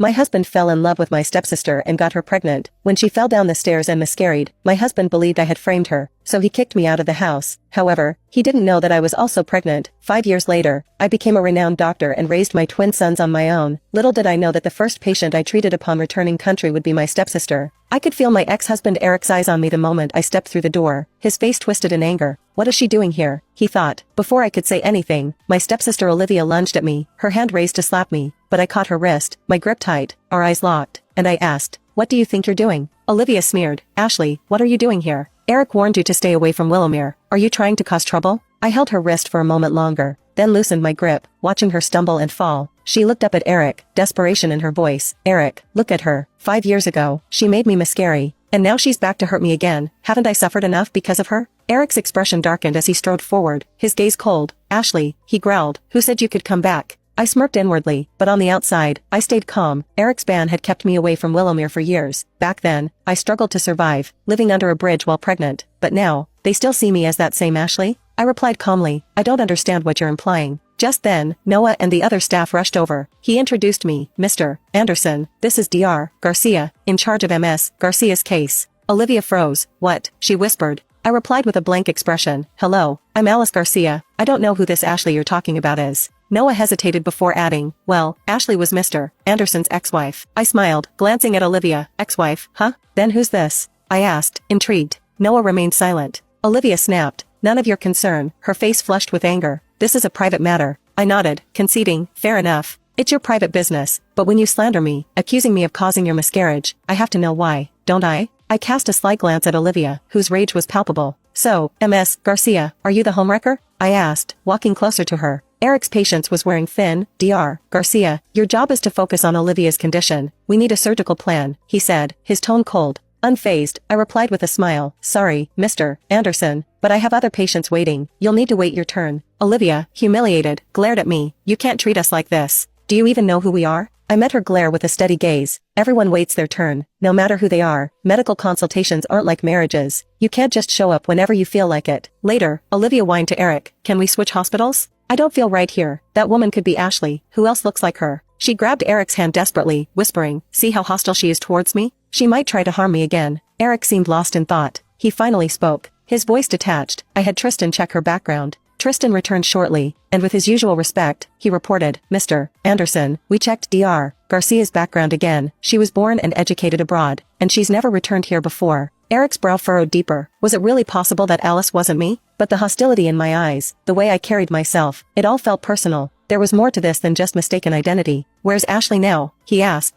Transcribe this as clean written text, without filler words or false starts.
My husband fell in love with my stepsister and got her pregnant. When she fell down the stairs and miscarried, my husband believed I had framed her, so he kicked me out of the house. However, he didn't know that I was also pregnant. 5 years later, I became a renowned doctor and raised my twin sons on my own. Little did I know that the first patient I treated upon returning country would be my stepsister. I could feel my ex-husband Eric's eyes on me the moment I stepped through the door. His face twisted in anger. What is she doing here? He thought. Before I could say anything, my stepsister Olivia lunged at me, her hand raised to slap me, but I caught her wrist, my grip tight, our eyes locked, and I asked, "What do you think you're doing?" Olivia sneered, "Ashley, what are you doing here? Eric warned you to stay away from Willowmere. Are you trying to cause trouble?" I held her wrist for a moment longer, then loosened my grip, watching her stumble and fall. She looked up at Eric, desperation in her voice. "Eric, look at her. 5 years ago, she made me miscarry, and now she's back to hurt me again. Haven't I suffered enough because of her?" Eric's expression darkened as he strode forward, his gaze cold. "Ashley," he growled, "who said you could come back?" I smirked inwardly, but on the outside, I stayed calm. Eric's ban had kept me away from Willowmere for years. Back then, I struggled to survive, living under a bridge while pregnant. But now, they still see me as that same Ashley? I replied calmly, "I don't understand what you're implying." Just then, Noah and the other staff rushed over. He introduced me, "Mr. Anderson, this is Dr. Garcia, in charge of MS Garcia's case." Olivia froze. "What?" she whispered. I replied with a blank expression, "Hello, I'm Alice Garcia. I don't know who this Ashley you're talking about is." Noah hesitated before adding, "Well, Ashley was Mr. Anderson's ex-wife." I smiled, glancing at Olivia. "Ex-wife, huh? Then who's this?" I asked, intrigued. Noah remained silent. Olivia snapped, "None of your concern," her face flushed with anger. "This is a private matter." I nodded, conceding, "Fair enough. It's your private business, but when you slander me, accusing me of causing your miscarriage, I have to know why, don't I?" I cast a slight glance at Olivia, whose rage was palpable. "So, MS Garcia, are you the homewrecker?" I asked, walking closer to her. Eric's patience was wearing thin. "Dr. Garcia, your job is to focus on Olivia's condition. We need a surgical plan," he said, his tone cold. Unfazed, I replied with a smile, "Sorry, Mr. Anderson, but I have other patients waiting. You'll need to wait your turn." Olivia, humiliated, glared at me. "You can't treat us like this. Do you even know who we are?" I met her glare with a steady gaze. "Everyone waits their turn, no matter who they are. Medical consultations aren't like marriages. You can't just show up whenever you feel like it." Later, Olivia whined to Eric, "Can we switch hospitals? I don't feel right here. That woman could be Ashley. Who else looks like her?" She grabbed Eric's hand desperately, whispering, "See how hostile she is towards me? She might try to harm me again." Eric seemed lost in thought. He finally spoke. His voice detached. I had Tristan check her background. Tristan returned shortly, and with his usual respect, he reported, "Mr. Anderson, we checked Dr. Garcia's background again. She was born and educated abroad, and she's never returned here before." Eric's brow furrowed deeper. Was it really possible that Alice wasn't me? But the hostility in my eyes, the way I carried myself, it all felt personal. There was more to this than just mistaken identity. "Where's Ashley now?" he asked.